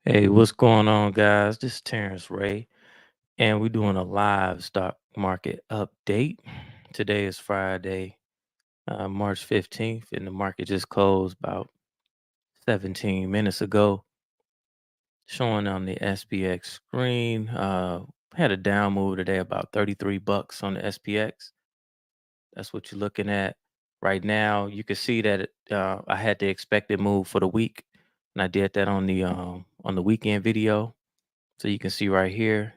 Hey, what's going on, guys? This is Terrence Ray, and we're doing a live stock market update. Today is Friday, March 15th, and the market just closed about 17 minutes ago, showing on the SPX screen. Had a down move today, about 33 bucks on the SPX. That's what you're looking at right now. You can see that I had the expected move for the week, and I did that on the weekend video. So you can see right here.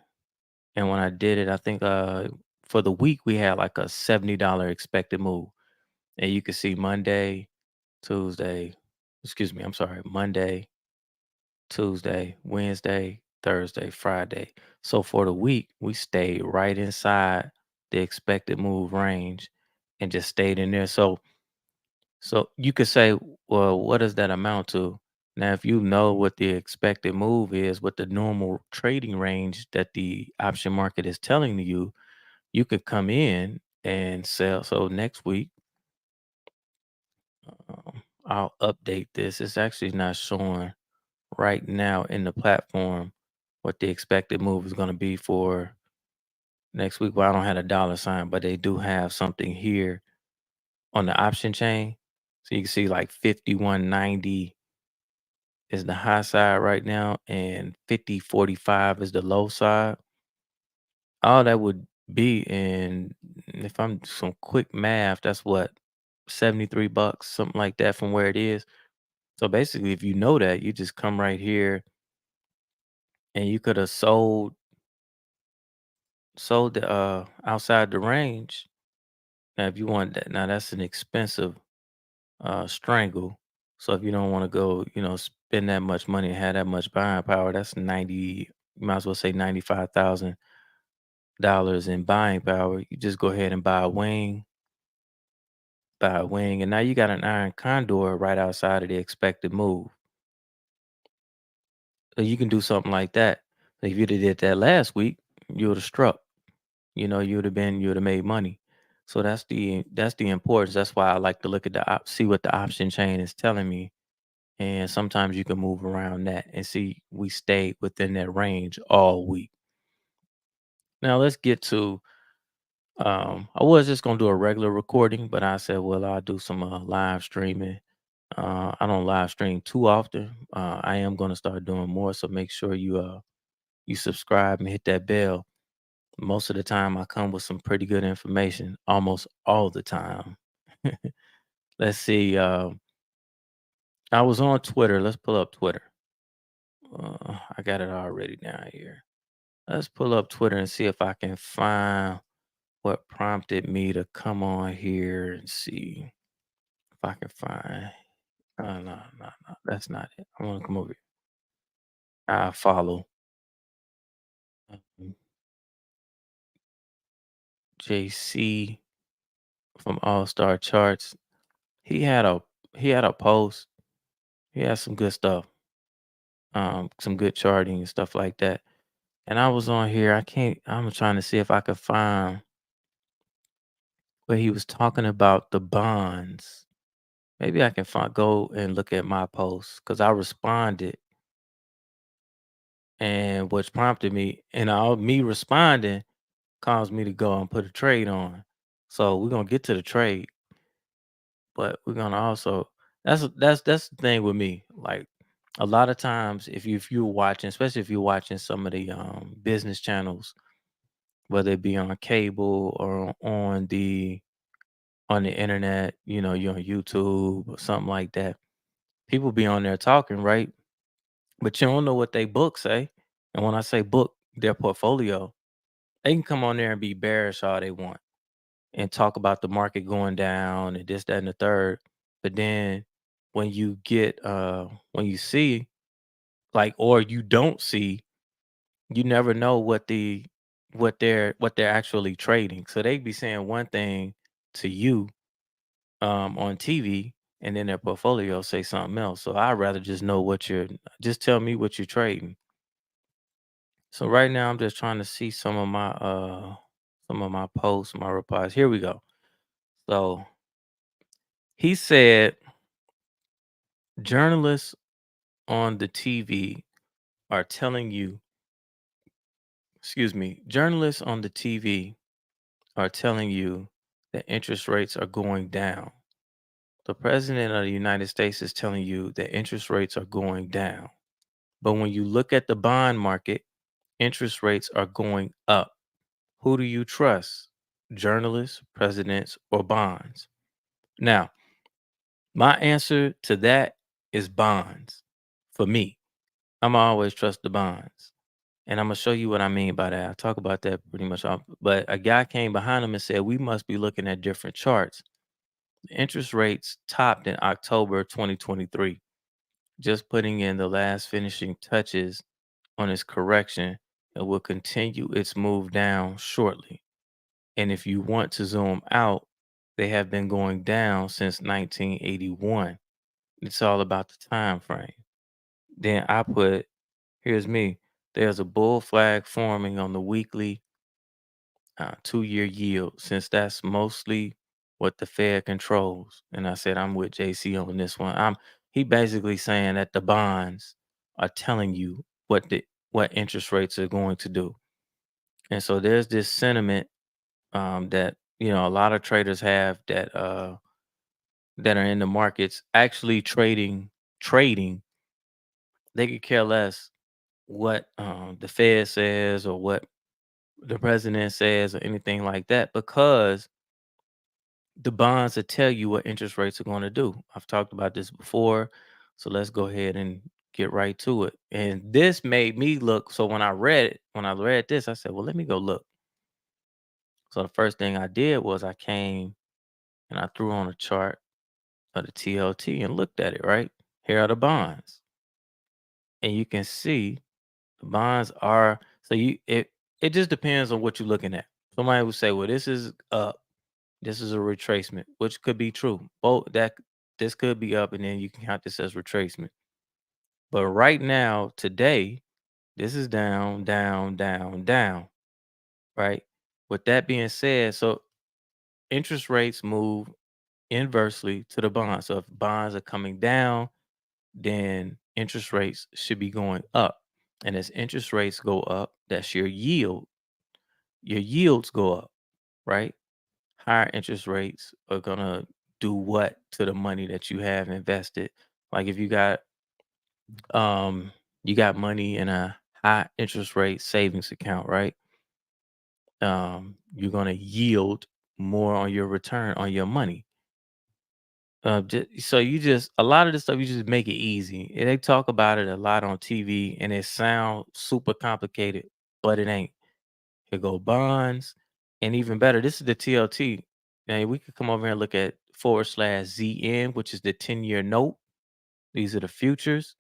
And when I did it, I think for the week we had like a $70 expected move. And you can see Monday, Tuesday, excuse me, I'm sorry, Monday, Tuesday, Wednesday, Thursday, Friday. So for the week, we stayed right inside the expected move range and just stayed in there. So you could say, well, what does that amount to? Now, if you know what the expected move is, what the normal trading range that the option market is telling you, you could come in and sell. So next week, I'll update this. It's actually not showing right now in the platform what the expected move is going to be for next week. Well, I don't have a dollar sign, but they do have something here on the option chain. So you can see like 51.90 is the high side right now, and 50.45 is the low side. All that would be in, if I'm some quick math, that's what, 73 bucks, something like that from where it is. So basically, if you know that, you just come right here and you could have sold the outside the range. Now, if you want that, now that's an expensive strangle. So if you don't want to go, spend that much money and have that much buying power, that's 90, you might as well say $95,000 in buying power. You just go ahead and buy a wing, and now you got an iron condor right outside of the expected move. So you can do something like that. If you'd have did that last week, you would have struck. You would have made money. So that's the importance. That's why I like to look at see what the option chain is telling me. And sometimes you can move around that and see we stayed within that range all week. Now let's get to I was just gonna do a regular recording, but I said, well, I'll do some live streaming. I don't live stream too often. I am gonna start doing more, so make sure you subscribe and hit that bell. Most of the time, I come with some pretty good information, almost all the time. Let's see. I was on Twitter. Let's pull up Twitter. I got it already down here. Let's pull up Twitter and see if I can find what prompted me to come on here and see if I can find. No, no, no, no. That's not it. I want to come over here. I follow um, JC from All Star Charts. He had a he had a post. He had some good stuff. Some good charting and stuff like that. And I was on here. I'm trying to see if I could find where he was talking about the bonds. Maybe I can go and look at my post because I responded, and which prompted me, and all me responding caused me to go and put a trade on. So we're gonna get to the trade, but we're gonna also that's the thing with me. Like a lot of times, if you're watching, especially if you're watching some of the business channels, whether it be on cable or on the internet, you're on YouTube or something like that. People be on there talking, right? But you don't know what they book say. And when I say book, their portfolio, they can come on there and be bearish all they want and talk about the market going down and this, that, and the third. But then when you see, like, or you don't see, you never know what they're actually trading. So they be saying one thing to you on TV, and then their portfolio say something else. So I'd rather just know just tell me what you're trading. So right now I'm just trying to see some of my posts, my replies. Here we go. So he said journalists on the TV are telling you, excuse me, journalists on the TV are telling you that interest rates are going down. The president of the United States is telling you that interest rates are going down. But when you look at the bond market, interest rates are going up. Who do you trust? Journalists, presidents, or bonds? Now, my answer to that is bonds. For me, I'm always trust the bonds. And I'm gonna show you what I mean by that. I talk about that pretty much all, but a guy came behind him and said we must be looking at different charts. Interest rates topped in October 2023, just putting in the last finishing touches on its correction and will continue its move down shortly. And if you want to zoom out, they have been going down since 1981. It's all about the time frame. Then I put, here's me. There's a bull flag forming on the weekly 2-year yield, since that's mostly what the Fed controls. And I said I'm with JC on this one. He basically saying that the bonds are telling you what interest rates are going to do. And so there's this sentiment that a lot of traders have that are in the markets actually trading. They could care less what the Fed says or what the president says or anything like that, because the bonds will tell you what interest rates are going to do. I've talked about this before, so let's go ahead and get right to it. And this made me look. So when I read this, I said, well, let me go look. So the first thing I did was I came and I threw on a chart of the TLT and looked at it. Right here are the bonds, and you can see the bonds are. So it just depends on what you're looking at. Somebody would say, well, this is up. This is a retracement, which could be true. Both that this could be up, and then you can count this as retracement. But right now, today, this is down, down, down, down. Right. With that being said, so interest rates move inversely to the bonds. So if bonds are coming down, then interest rates should be going up. And as interest rates go up, that's your yield. Your yields go up, right? Higher interest rates are gonna do what to the money that you have invested? Like if you got money in a high interest rate savings account, right? You're gonna yield more on your return on your money. So you just a lot of this stuff you just make it easy. And they talk about it a lot on TV, and it sounds super complicated, but it ain't. Here go bonds, and even better, this is the TLT. Now we could come over here and look at /ZN, which is the 10-year note. These are the futures.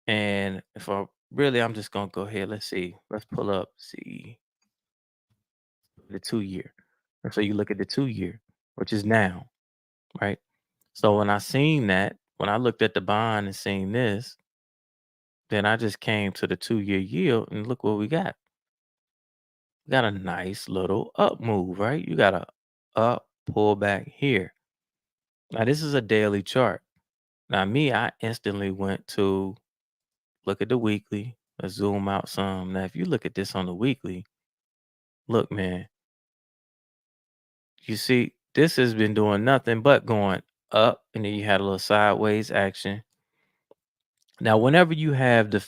And if I really, I'm just gonna go ahead. Let's see. Let's pull up, see the 2-year. And so you look at the 2-year, which is now, right? So when I seen that, when I looked at the bond and seen this, then I just came to the 2-year yield and look what we got. We got a nice little up move, right? You got a up pull back here. Now this is a daily chart. Now me, I instantly went to look at the weekly. Let's zoom out some. Now if you look at this on the weekly, look, man, you see this has been doing nothing but going up, and then you had a little sideways action. Now whenever you had a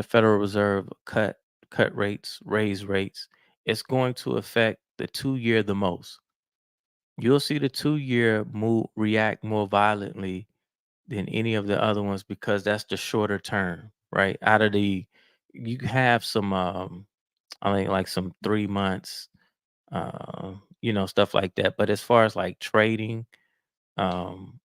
Federal Reserve cut rates, raise rates, it's going to affect the 2-year the most. You'll see the 2-year move react more violently than any of the other ones, because that's the shorter term, right? Out of the you have some I mean like some 3 months, stuff like that. But as far as like trading, um,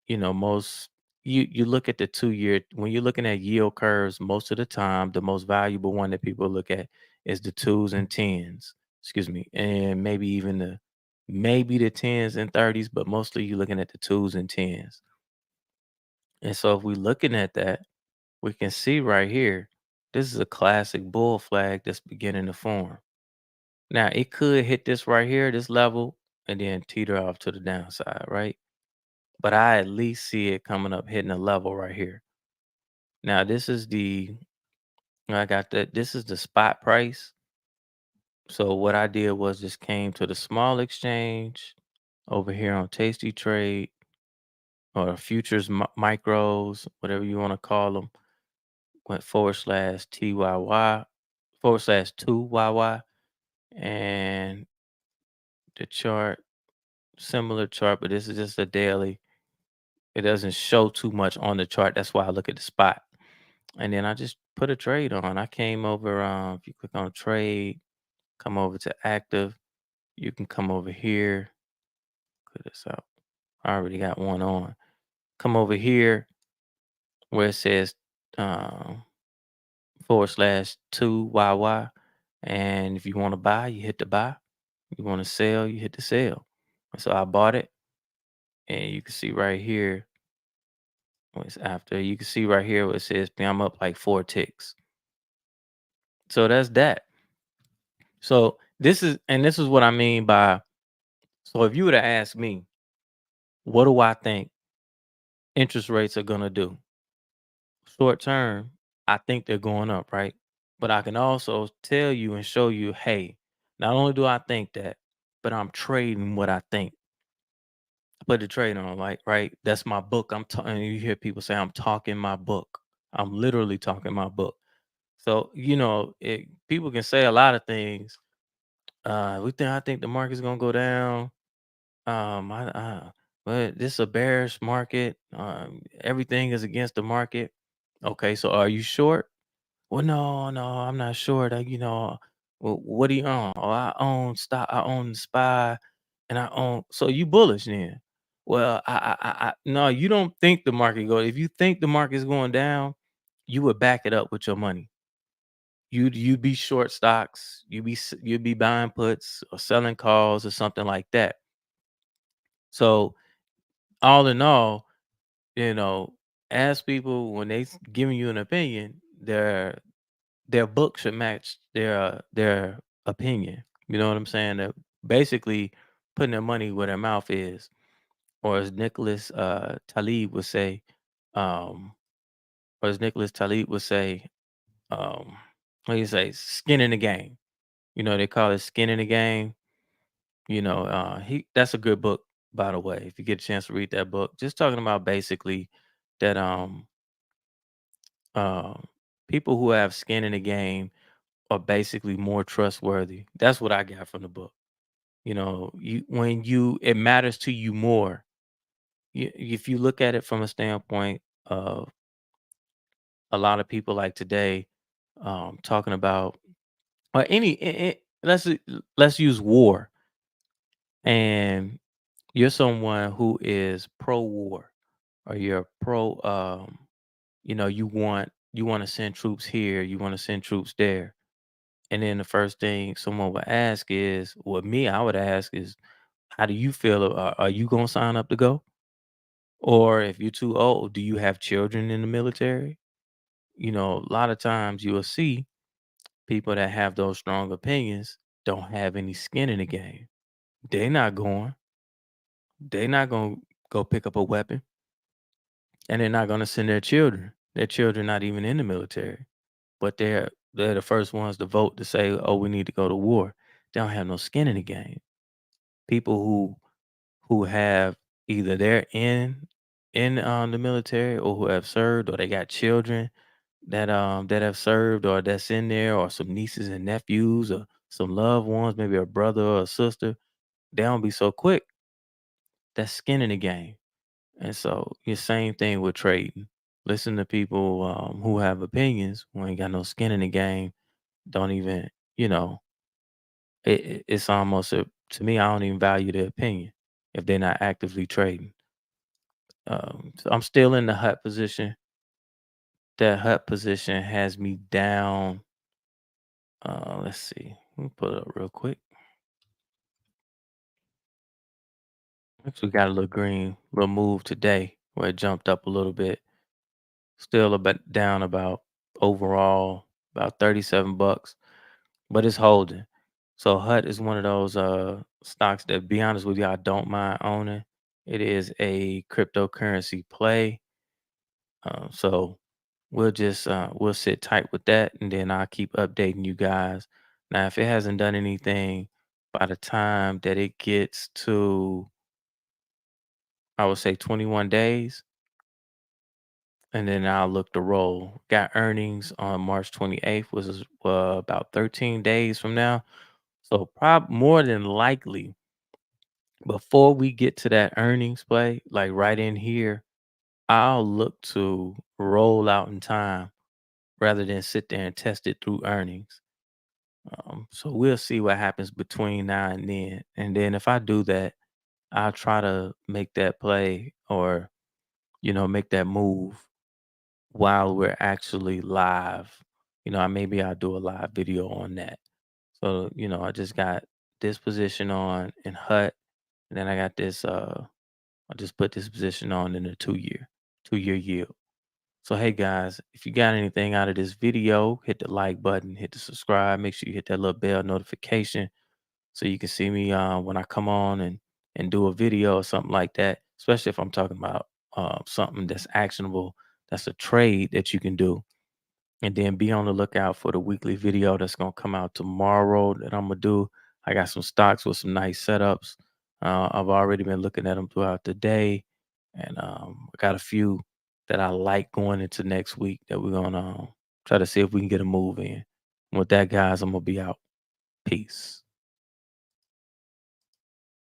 most you look at the 2-year when you're looking at yield curves. Most of the time, the most valuable one that people look at is the twos and tens. Excuse me, and maybe the tens and thirties, but mostly you're looking at the twos and tens. And so if we're looking at that, we can see right here, this is a classic bull flag that's beginning to form. Now it could hit this right here, this level, and then teeter off to the downside, right? But I at least see it coming up hitting a level right here. Now this is the I got that. This is the spot price. So what I did was just came to the small exchange over here on TastyTrade or futures micros, whatever you want to call them. Went forward slash TYY forward slash 2YY, and the chart, similar chart, but this is just a daily. It doesn't show too much on the chart. That's why I look at the spot. And then I just put a trade on. I came over, if you click on trade, come over to active, you can come over here, put this out. I already got one on. Come over here where it says um, forward slash 2YY. And if you want to buy, you hit the buy. You want to sell, you hit the sell. And so I bought it. And you can see right here, it's after, you can see right here where it says I'm up like 4 ticks. So that's that. So this is what I mean by, so if you were to ask me, what do I think interest rates are gonna do? Short term, I think they're going up, right? But I can also tell you and show you, hey, not only do I think that, but I'm trading what I think. I put the trade on, like, right? That's my book. I'm talking. You hear people say I'm talking my book. I'm literally talking my book. So people can say a lot of things. I think the market's gonna go down. But this is a bearish market. Everything is against the market. Okay, so are you short? Well, no, no, I'm not short. Well, what do you own? Oh, I own stock. I own SPY, and I own. So you bullish then? Well, no, you don't think the market go. If you think the market is going down, you would back it up with your money. You'd be short stocks. You'd be buying puts or selling calls or something like that. So all in all, you know, ask people when they giving you an opinion, their book should match their opinion. You know what I'm saying? They're basically putting their money where their mouth is, or as Nicholas Talib would say, um, or as Nicholas Talib would say, um, what do you say, skin in the game. They call it skin in the game. He that's a good book, by the way. If you get a chance to read that book, just talking about basically that um people who have skin in the game are basically more trustworthy. That's what I got from the book. It matters to you more. If you look at it from a standpoint of a lot of people like today, talking about or let's use war, and you're someone who is pro war, or you're pro you want to send troops here, you want to send troops there. And then the first thing someone would ask is, well, me, I would ask is, how do you feel? Are you going to sign up to go? Or if you're too old, do you have children in the military? A lot of times you will see people that have those strong opinions don't have any skin in the game. They're not going. They're not going to go pick up a weapon, and they're not going to send their children. Their children not even in the military, but they're the first ones to vote to say, "Oh, we need to go to war." They don't have no skin in the game. People who have either they're in the military, or who have served, or they got children that have served, or that's in there, or some nieces and nephews, or some loved ones, maybe a brother or a sister. They don't be so quick. That's skin in the game. And so the same thing with trading. Listen to people who have opinions, who ain't got no skin in the game. Don't even, you know, it's almost to me. I don't even value their opinion if they're not actively trading. So I'm still in the hut position. That hut position has me down. Let's see. Let me put it up real quick. Actually, got a little green, little move today where it jumped up a little bit. Still a bit down about overall about 37 bucks, but it's holding. So hut is one of those stocks that, be honest with you, I don't mind owning. It is a cryptocurrency play. So we'll sit tight with that, and then I'll keep updating you guys. Now, if it hasn't done anything by the time that it gets to, I would say 21 days, and then I'll look to roll. Got earnings on March 28th, which is about 13 days from now. So more than likely, before we get to that earnings play, like right in here, I'll look to roll out in time rather than sit there and test it through earnings. So we'll see what happens between now and then. And then if I do that, I'll try to make that play or, make that move while we're actually live. Maybe I'll do a live video on that. So, I just got this position on in HUT, and then I got this I just put this position on in a 2-year yield. So hey guys, if you got anything out of this video, hit the like button, hit the subscribe, make sure you hit that little bell notification so you can see me when I come on and do a video or something like that, especially if I'm talking about something that's actionable, that's a trade that you can do. And then be on the lookout for the weekly video that's gonna come out tomorrow that I'm gonna do. I got some stocks with some nice setups. I've already been looking at them throughout the day, and I got a few that I like going into next week that we're gonna try to see if we can get a move in. With that, guys, I'm gonna be out. Peace.